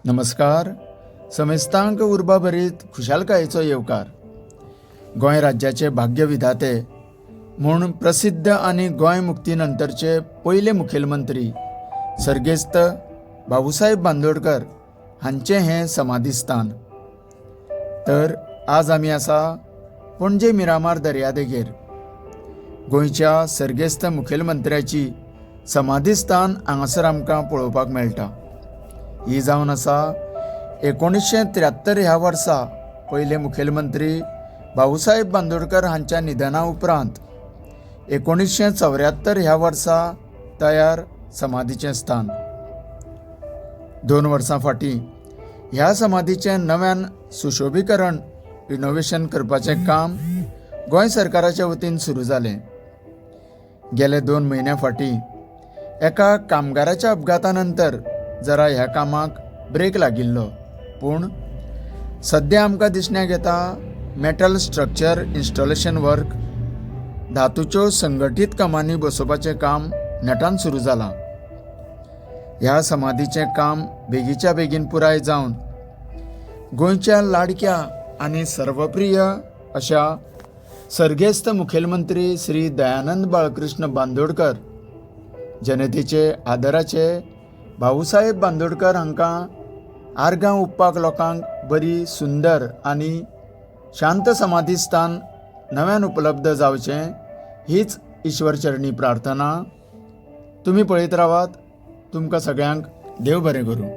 नमस्कार. समेस्तांक उर्बा भरीत खुशालकायेचो येवकार. गोंय राज्याचे भाग्य विधाते म्हूण प्रसिद्ध आनी गोंय मुक्ती नंतरचे पयले मुखेलमंत्री सर्गेस्त बाबूसाहेब बांदोडकर हांचे हें समाधीस्थान. तर आज आमी आसा पणजे मिरामार दर्यादेगेर. गोंयच्या सर्गेस्त मुखेलमंत्र्याची समाधीस्थान हांगासर आमकां पळोवपाक मेळटा. ही जावन आसा 1973 ह्या वर्सा पयले मुखेलमंत्री बाबूसाहेब बांदोडकर हांच्या निधना उपरांत 1974 ह्या वर्सा तयार समाधीचें स्थान. 2 वर्सां फाटीं ह्या समाधीचें नव्यान सुशोभीकरण रिनोव्हेशन करपाचें काम गोंय सरकाराच्या वतीन सुरू जालें. गेले 2 म्हयन्यां फाटीं एका कामगाराच्या अपघाता नंतर जरा ह्या कामाक ब्रेक लागिल्लो, पूण सद्या आमकां दिसण्याक येता मेटल स्ट्रक्चर इन्स्टॉलेशन वर्क धातूच्यो संघटीत कामांनी बसोवपाचें काम नेटान सुरू जालां. ह्या समाधीचें काम बेगीच्या बेगीन पुराय जावन गोंयच्या लाडक्या आनी सर्वप्रिय अशा सर्गेस्त मुखेलमंत्री श्री दयानंद बाळकृष्ण बांदोडकर जनतेचे आदराचे बाबूसाहेब बांदोडकर हांकां आर्गां ओंपपाक लोकांक बरी सुंदर आनी शांत समाधीस्थान नव्यान उपलब्ध जावचें हीच ईश्वरचरणी प्रार्थना. तुमी पळयत रावात. तुमकां सगळ्यांक देव बरें करूं.